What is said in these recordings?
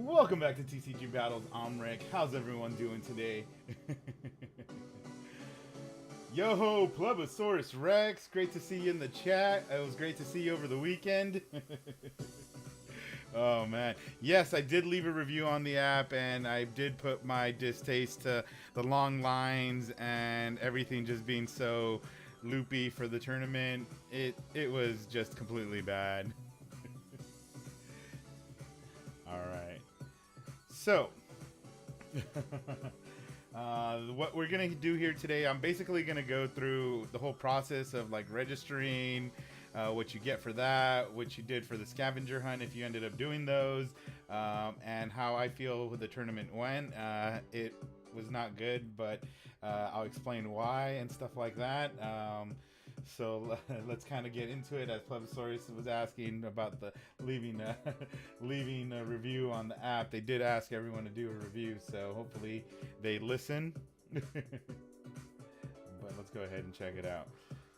Welcome back to TCG Battles. I'm Rick. How's everyone doing today? Yo-ho, Plebosaurus Rex. Great to see you in the chat. It was great to see you over the weekend. Oh, man. Yes, I did leave a review on the app, and I did put my distaste to the long lines and everything just being so loopy for the tournament. It was just completely bad. All right. So, what we're going to do here today, I'm basically going to go through the whole process of like registering, what you get for that, what you did for the scavenger hunt if you ended up doing those, and how I feel the tournament went. It was not good, but I'll explain why and stuff like that. So let's kind of get into it. As Plebosaurus was asking about the leaving a review on the app, they did ask everyone to do a review, so hopefully they listen. But let's go ahead and check it out.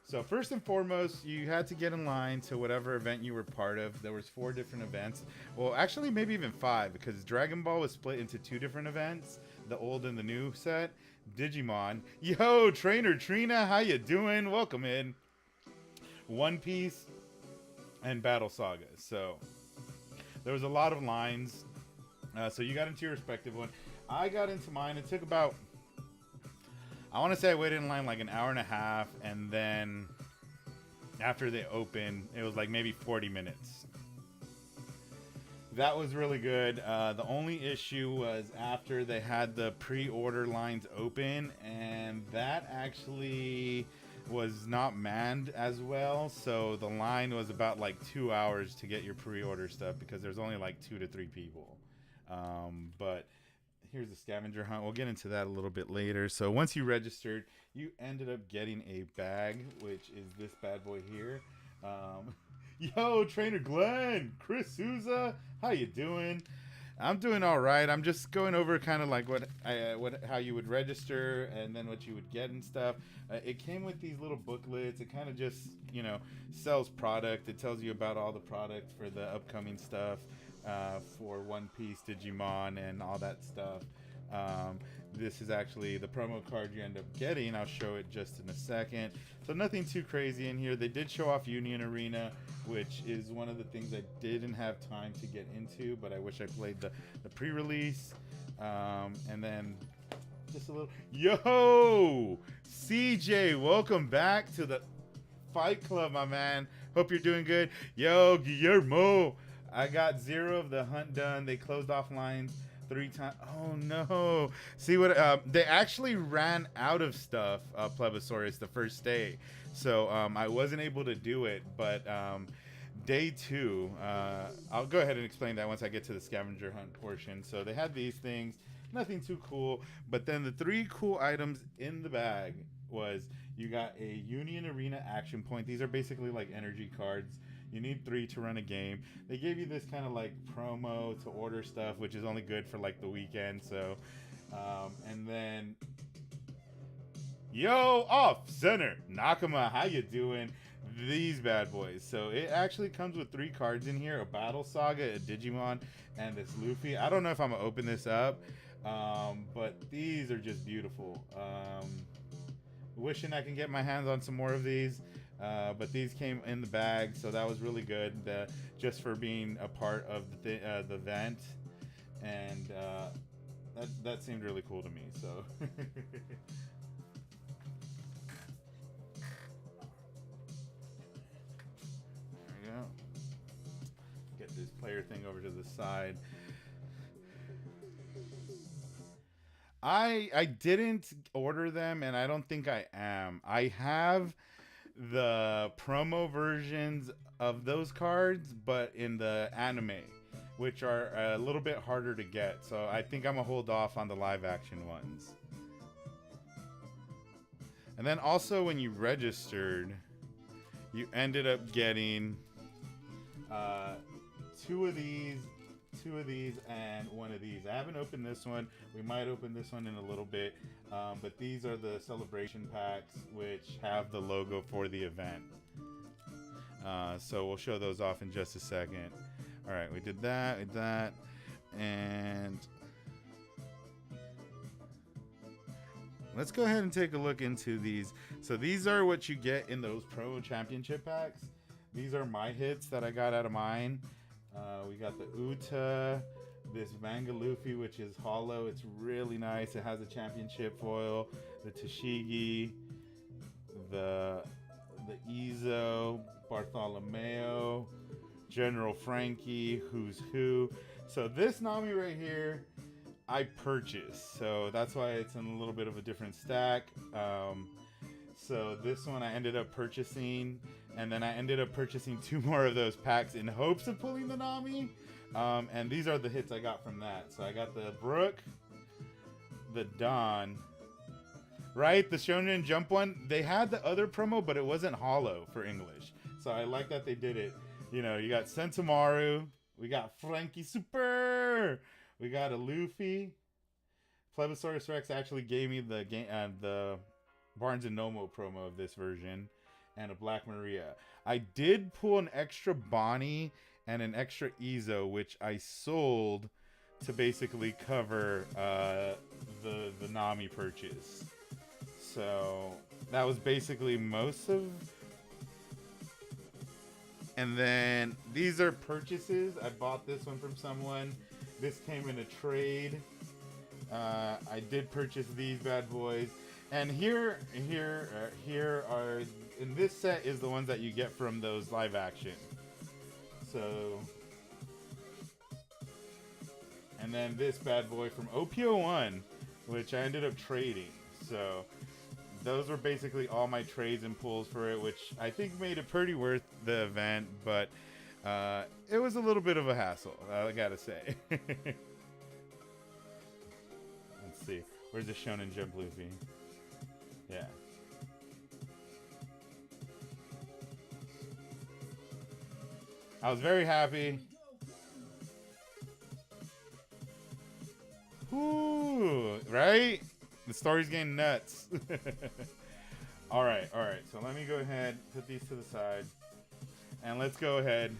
So first and foremost, you had to get in line to whatever event you were part of. There was 4 different events. Well, actually maybe even 5, because Dragon Ball was split into 2 different events, the old and the new set. Digimon. Yo, Trainer Trina, how you doing? Welcome in. One Piece and Battle Saga. So there was a lot of lines. So you got into your respective one. I got into mine. It took about, I want to say I waited in line like an hour and a half, and then after they opened, it was like maybe 40 minutes. That was really good. The only issue was after they had the pre-order lines open, and that actually was not manned as well. So the line was about like 2 hours to get your pre-order stuff because there's only like 2 to 3 people. But here's the scavenger hunt. We'll get into that a little bit later. So once you registered, you ended up getting a bag, which is this bad boy here. Yo, Trainer Glenn, Chris Souza, how you doing? I'm doing all right. I'm just going over kind of like how you would register and then what you would get and stuff. It came with these little booklets. It kind of just, sells product. It tells you about all the product for the upcoming stuff, for One Piece, Digimon, and all that stuff. This is actually the promo card you end up getting. I'll show it just in a second. So nothing too crazy in here. They did show off Union Arena, which is one of the things I didn't have time to get into, but I wish I played the pre-release. And then just a little... Yo! CJ, welcome back to the Fight Club, my man. Hope you're doing good. Yo, Guillermo! I got 0 of the hunt done. They closed off lines 3 times. Oh no! See what? They actually ran out of stuff, Plebosaurus, the first day, so I wasn't able to do it. But day 2, I'll go ahead and explain that once I get to the scavenger hunt portion. So they had these things, nothing too cool. But then the 3 cool items in the bag was you got a Union Arena action point. These are basically like energy cards. You need 3 to run a game. They gave you this kind of like promo to order stuff, which is only good for like the weekend. So, and then, yo, off center, Nakama, how you doing? These bad boys. So it actually comes with 3 cards in here: a Battle Saga, a Digimon, and this Luffy. I don't know if I'm gonna open this up, but these are just beautiful. Wishing I can get my hands on some more of these. But these came in the bag, so that was really good, just for being a part of the event, and that seemed really cool to me. So there we go. Get this player thing over to the side. I didn't order them, and I don't think I am. I have the promo versions of those cards, but in the anime, which are a little bit harder to get. So I think I'm gonna hold off on the live action ones. And then also when you registered, you ended up getting 2 of these, 2 of these, and 1 of these. I haven't opened this one. We might open this one in a little bit. But these are the celebration packs, which have the logo for the event. So we'll show those off in just a second. All right, we did that, And let's go ahead and take a look into these. So these are what you get in those Pro Championship packs. These are my hits that I got out of mine. We got the Uta, this Manga Luffy, which is hollow. It's really nice. It has a championship foil. The Tashigi, the Izo, Bartholomew, General Frankie, Who's Who. So this Nami right here, I purchased. So that's why it's in a little bit of a different stack. So this one I ended up purchasing, and then I ended up purchasing 2 more of those packs in hopes of pulling the Nami. And these are the hits I got from that. So I got the Brook, the Dawn, right? The Shonen Jump one. They had the other promo, but it wasn't hollow for English. So I like that they did it. You know, you got Sentomaru. We got Frankie Super. We got a Luffy. Plebisaurus Rex actually gave me the Barnes & Noble promo of this version. And a Black Maria. I did pull an extra Bonnie and an extra Izo, which I sold to basically cover the Nami purchase. So that was basically most of. And then these are purchases. I bought this one from someone. This came in a trade. I did purchase these bad boys. And here are, in this set is the ones that you get from those live action. So, and then this bad boy from OPO1, which I ended up trading. So those were basically all my trades and pulls for it, which I think made it pretty worth the event, but it was a little bit of a hassle, I gotta say. Let's see, where's the Shonen Jump Luffy? Yeah. I was very happy. Ooh, right? The story's getting nuts. All right. So let me go ahead, put these to the side, and let's go ahead.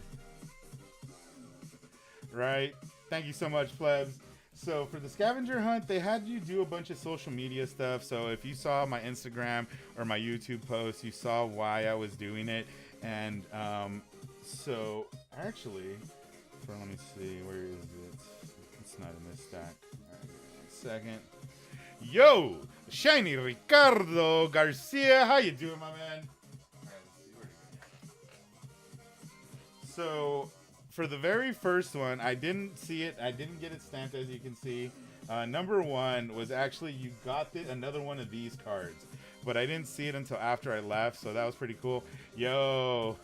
Right? Thank you so much, plebs. So for the scavenger hunt, they had you do a bunch of social media stuff. So if you saw my Instagram or my YouTube post, you saw why I was doing it. And so actually, let me see, where is it? It's not in this stack. All right, give me 1 second. Yo, Shiny Ricardo Garcia, how you doing, my man? All right, let's see, where is it? So for the very first one, I didn't see it. I didn't get it stamped, as you can see. Number 1 was actually, you got another one of these cards, but I didn't see it until after I left, so that was pretty cool. Yo.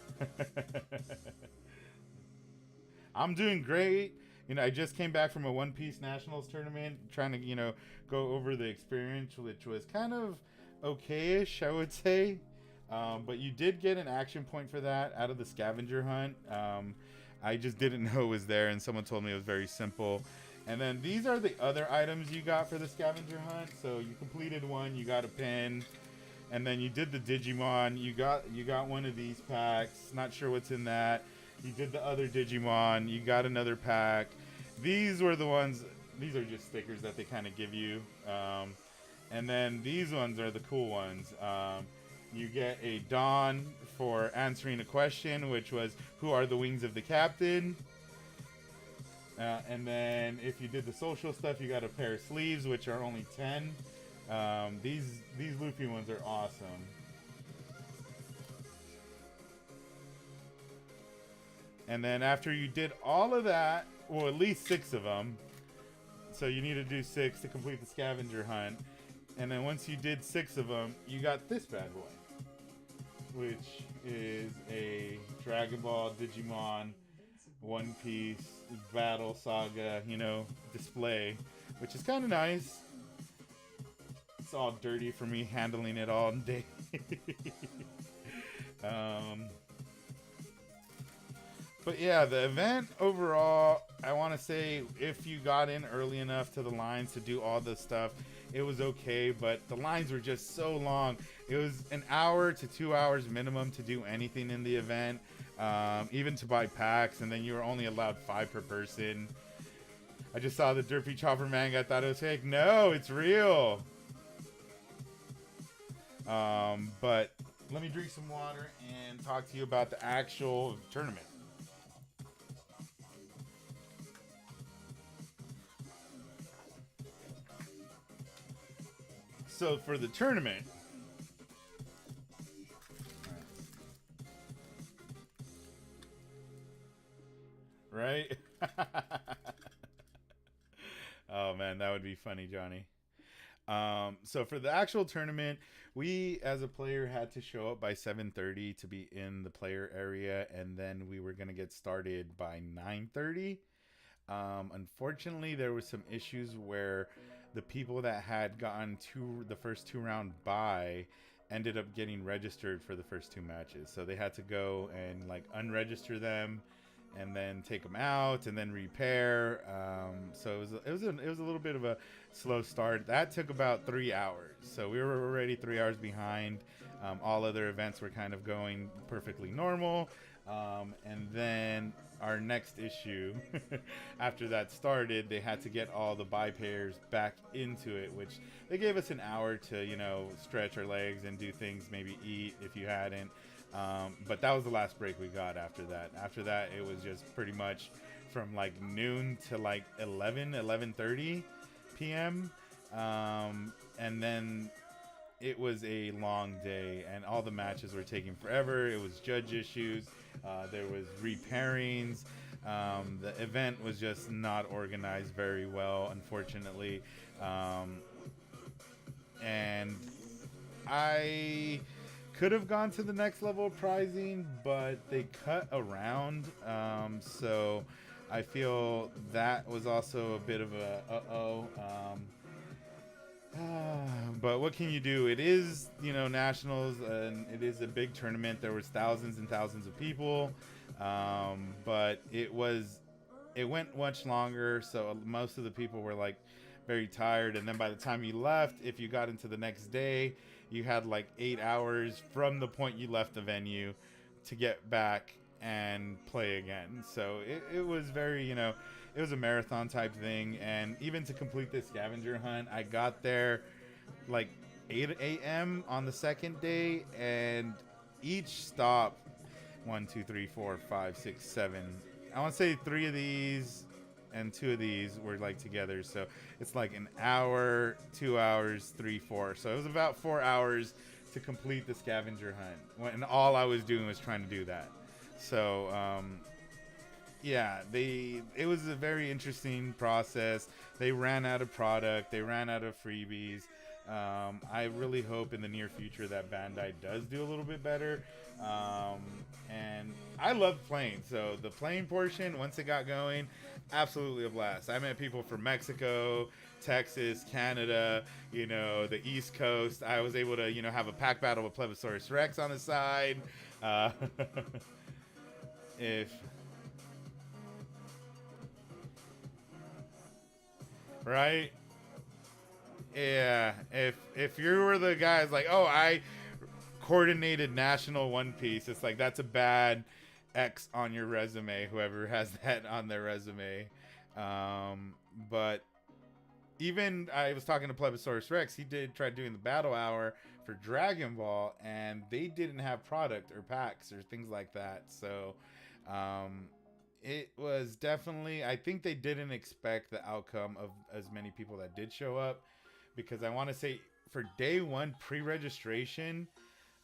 I'm doing great. You know, I just came back from a One Piece Nationals tournament, trying to, you know, go over the experience, which was kind of okay-ish, I would say. But you did get an action point for that out of the scavenger hunt. I just didn't know it was there, and someone told me it was very simple. And then these are the other items you got for the scavenger hunt. So you completed one, you got a pin, and then you did the Digimon. You got one of these packs. Not sure what's in that. You did the other Digimon. You got another pack. These were the ones. These are just stickers that they kind of give you. And then these ones are the cool ones. You get a Dawn for answering a question, which was, who are the wings of the captain? And then if you did the social stuff, you got a pair of sleeves, which are only 10. These Luffy ones are awesome. And then after you did all of that, well, at least 6 of them. So you need to do 6 to complete the scavenger hunt. And then once you did 6 of them, you got this bad boy, which is a Dragon Ball, Digimon, One Piece, Battle Saga, you know, display, which is kind of nice. It's all dirty for me handling it all day. But yeah, the event overall, I want to say, if you got in early enough to the lines to do all this stuff, it was okay, but the lines were just so long. It was an hour to 2 hours minimum to do anything in the event, even to buy packs, and then you were only allowed 5 per person. I just saw the Derpy Chopper manga. I thought it was fake. No, it's real. But let me drink some water and talk to you about the actual tournament. So for the tournament, right? Oh man, that would be funny, Johnny. So for the actual tournament, we as a player had to show up by 7:30 to be in the player area, and then we were gonna get started by 9:30. Unfortunately, there was some issues where the people that had gotten the first 2-round bye ended up getting registered for the first 2 matches, so they had to go and like unregister them and then take them out and then repair. So it was a little bit of a slow start. That took about 3 hours, so we were already 3 hours behind. All other events were kind of going perfectly normal, and then our next issue after that started, they had to get all the bye pairs back into it, which they gave us an hour to, you know, stretch our legs and do things, maybe eat if you hadn't. But that was the last break we got after that. After that, it was just pretty much from like noon to like 11:30 p.m. And then it was a long day, and all the matches were taking forever. It was judge issues. There was repairings. The event was just not organized very well, unfortunately. And I could have gone to the next level of prizing, but they cut around. So I feel that was also a bit of a but what can you do? It is, you know, nationals, and it is a big tournament. There was thousands and thousands of people, but it went much longer, so most of the people were like very tired. And then by the time you left, if you got into the next day, you had like 8 hours from the point you left the venue to get back and play again. So it was very, you know, it was a marathon type thing. And even to complete this scavenger hunt, I got there like 8 a.m. on the second day, and each stop, 1, 2, 3, 4, 5, 6, 7, I want to say 3 of these and 2 of these were like together, so it's like an hour, 2 hours, 3, 4, so it was about 4 hours to complete the scavenger hunt, and all I was doing was trying to do that. So yeah, it was a very interesting process. They ran out of product, they ran out of freebies. I really hope in the near future that Bandai does do a little bit better. And I love playing, so the playing portion, once it got going, absolutely a blast. I met people from Mexico, Texas, Canada, you know, the East Coast. I was able to, you know, have a pack battle with Plebisaurus Rex on the side. Right? Yeah, if you were the guys like, oh, I coordinated National One Piece, it's like that's a bad X on your resume, whoever has that on their resume. But even I was talking to Plebisaurus Rex, he did try doing the battle hour for Dragon Ball, and they didn't have product or packs or things like that. So it was definitely, I think they didn't expect the outcome of as many people that did show up, because I want to say for day one pre-registration,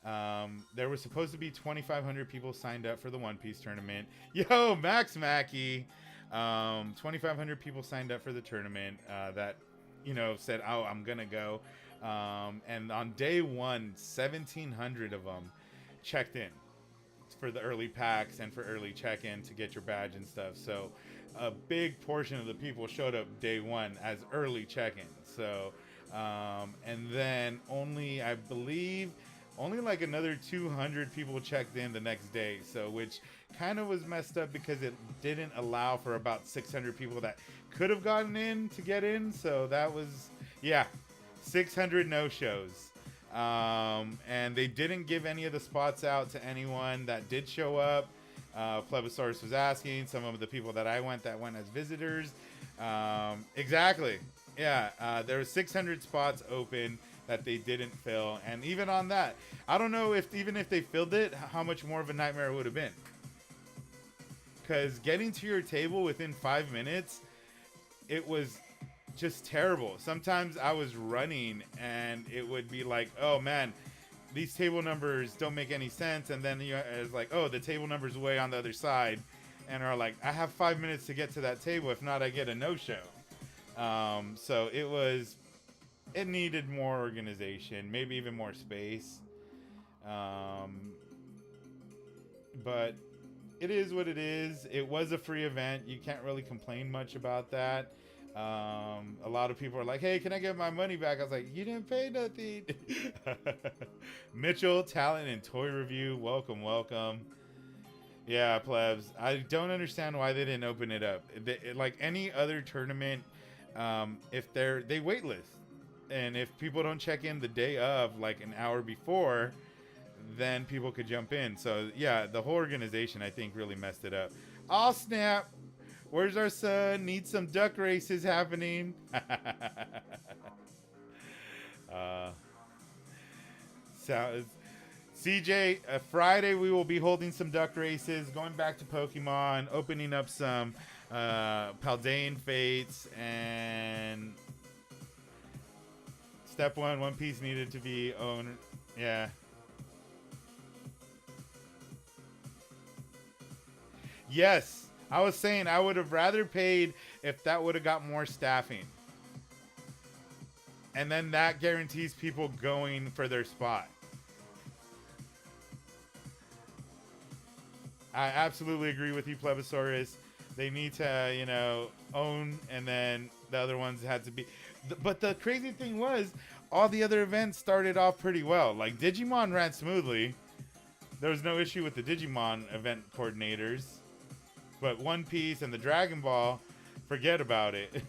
there was supposed to be 2,500 people signed up for the One Piece tournament. Yo, Max Mackey, 2,500 people signed up for the tournament that, you know, said, oh, I'm gonna go. And on day one, 1,700 of them checked in for the early packs and for early check-in to get your badge and stuff. So a big portion of the people showed up day one as early check-in. So and then only, I believe, only like another 200 people checked in the next day. So which kind of was messed up because it didn't allow for about 600 people that could have gotten in to get in. So that was, yeah, 600 no-shows. And they didn't give any of the spots out to anyone that did show up. Plebisaurus was asking. Some of the people that went as visitors. Exactly. Yeah, there were 600 spots open that they didn't fill, and even on that, I don't know if even if they filled it, how much more of a nightmare it would have been. Because getting to your table within 5 minutes, it was just terrible. Sometimes I was running, and it would be like, oh man, these table numbers don't make any sense, and then it's like, oh, the table number's way on the other side, and are like, I have 5 minutes to get to that table. If not, I get a no-show. So it needed more organization, maybe even more space. But it is what it is. It was a free event. You can't really complain much about that. A lot of people are like, hey, can I get my money back? I was like, you didn't pay nothing. Mitchell, talent and toy review. Welcome, welcome. Yeah, plebs. I don't understand why they didn't open it up. Like any other tournament, if they waitlist, and if people don't check in the day of, like an hour before, then people could jump in. So yeah, the whole organization, I think, really messed it up. Oh snap! Where's our son? Needs some duck races happening. CJ, Friday we will be holding some duck races, going back to Pokemon, opening up some Paldean Fates, and step one piece needed to be owned. Yeah. Yes, I was saying I would have rather paid if that would have got more staffing. And then that guarantees people going for their spot. I absolutely agree with you, Plebisaurus. They need to, you know, own, and then the other ones had to be. But the crazy thing was, all the other events started off pretty well. Like Digimon ran smoothly. There was no issue with the Digimon event coordinators. But One Piece and the Dragon Ball, forget about it.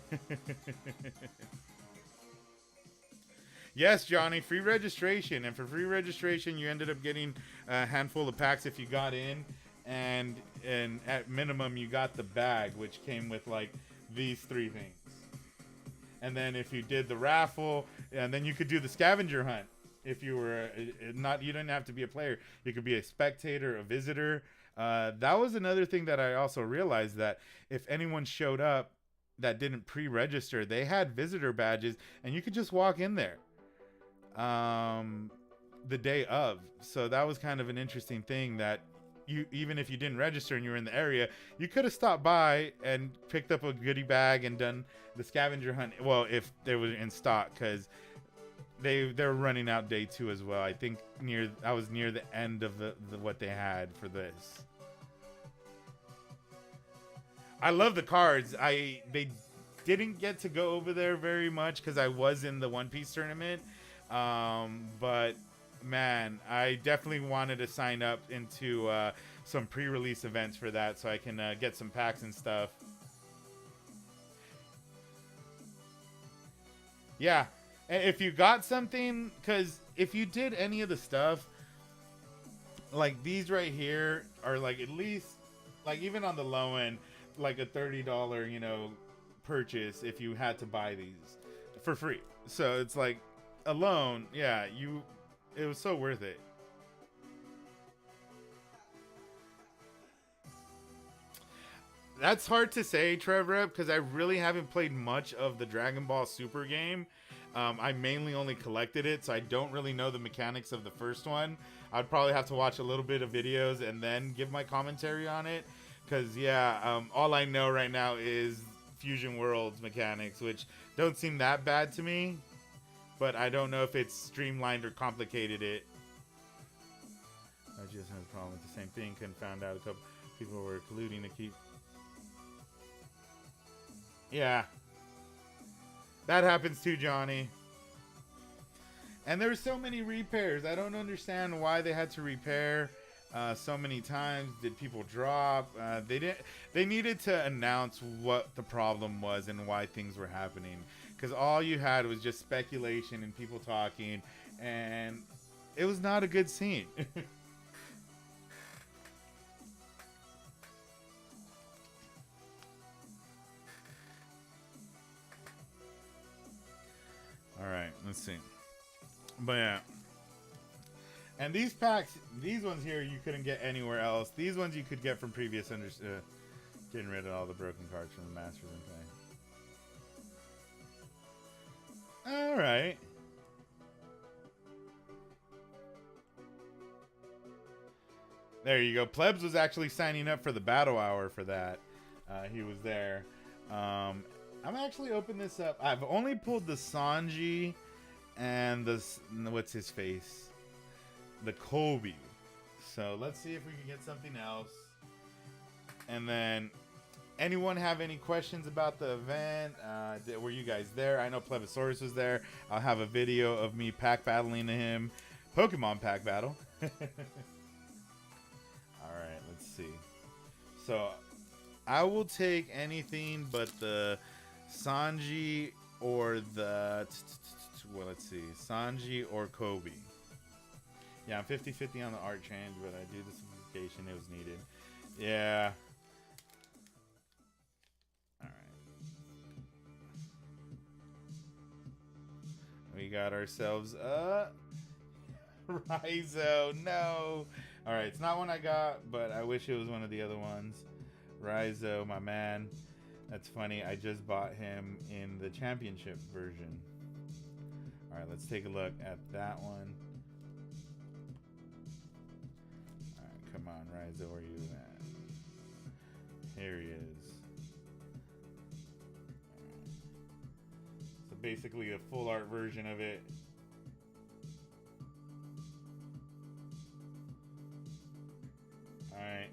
Yes, Johnny, free registration. And for free registration, you ended up getting a handful of packs if you got in. And at minimum, you got the bag, which came with like these 3 things. And then if you did the raffle, and then you could do the scavenger hunt. If you were you didn't have to be a player. You could be a spectator, a visitor. That was another thing that I also realized, that if anyone showed up that didn't pre-register, they had visitor badges, and you could just walk in there the day of. So that was kind of an interesting thing, that you, even if you didn't register and you were in the area, you could have stopped by and picked up a goodie bag and done the scavenger hunt. Well, if they were in stock, because they're running out day 2 as well. I think I was near the end of the what they had for this. I love the cards. They didn't get to go over there very much because I was in the One Piece tournament. But man, I definitely wanted to sign up into some pre-release events for that, so I can get some packs and stuff. Yeah, and if you got something, because if you did any of the stuff, like these right here are like at least, like even on the low end, like a $30, you know, purchase if you had to buy these for free. So it's like alone, yeah, it was so worth it. That's hard to say, Trevor, because I really haven't played much of the Dragon Ball Super game. I mainly only collected it, so I don't really know the mechanics of the first one. I'd probably have to watch a little bit of videos and then give my commentary on it. Because, yeah, all I know right now is Fusion World's mechanics, which don't seem that bad to me. But I don't know if it's streamlined or complicated it. I just had a problem with the same thing. Couldn't find out a couple people were colluding to keep... Yeah. That happens too, Johnny. And there's so many repairs. I don't understand why they had to repair so many times. Did people drop? They needed to announce what the problem was and why things were happening. Because all you had was just speculation and people talking. And it was not a good scene. Let's see. But yeah. And these packs, these ones here, you couldn't get anywhere else. These ones you could get from previous getting rid of all the broken cards from the Masters and Play. Alright. There you go. Plebs was actually signing up for the battle hour for that. He was there. I'm actually opening this up. I've only pulled the Sanji and the, what's his face? The Kobe. So let's see if we can get something else. And then, anyone have any questions about the event? Were you guys there? I know Plebisaurus was there. I'll have a video of me pack battling him. Pokemon pack battle. Alright, let's see. So, I will take anything but the Sanji or the... Well, let's see. Sanji or Kobe. Yeah, I'm 50-50 on the art change, but I do the simplification. It was needed. Yeah. Alright. We got ourselves a Raizo. No. Alright, it's not one I got, but I wish it was one of the other ones. Raizo, my man. That's funny. I just bought him in the championship version. Alright, let's take a look at that one. Alright, come on, Raizo, where are you at? Here he is. So basically a full art version of it. Alright.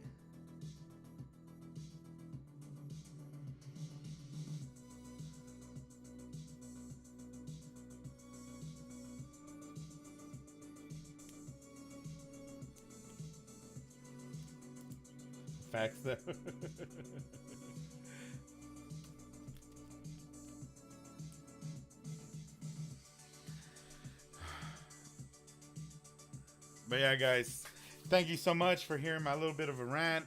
Facts though. But yeah, guys, thank you so much for hearing my little bit of a rant.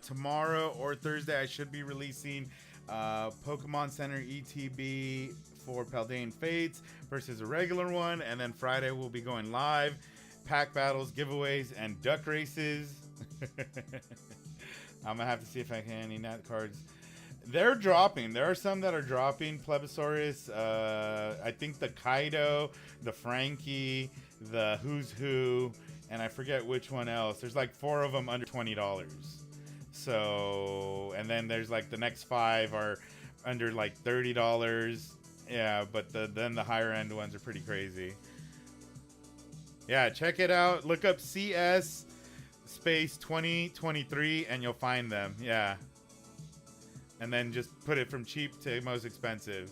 Tomorrow or Thursday, I should be releasing Pokemon Center ETB for Paldean Fates versus a regular one. And then Friday, we'll be going live. Pack battles, giveaways, and duck races. I'm going to have to see if I can any nat cards. They're dropping. There are some that are dropping. Plebisaurus, I think the Kaido, the Frankie, the Who's Who, and I forget which one else. There's like 4 of them under $20. So, and then there's like the next 5 are under like $30. Yeah, but then the higher end ones are pretty crazy. Yeah, check it out. Look up CS space 2023 and you'll find them. Yeah. And then just put it from cheap to most expensive.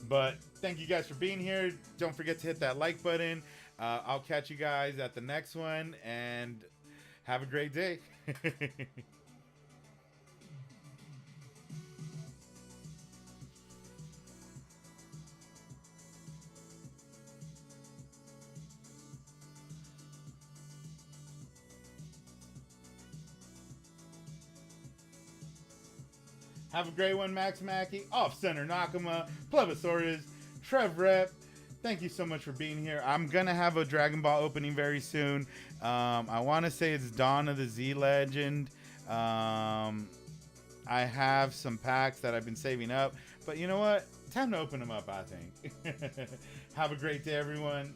But thank you guys for being here. Don't forget to hit that like button. I'll catch you guys at the next one and have a great day. Have a great one, Max Mackey, Off Center Nakama, Plebisaurus, Trev Rep. Thank you so much for being here. I'm going to have a Dragon Ball opening very soon. I want to say it's Dawn of the Z Legend. I have some packs that I've been saving up. But you know what? Time to open them up, I think. Have a great day, everyone.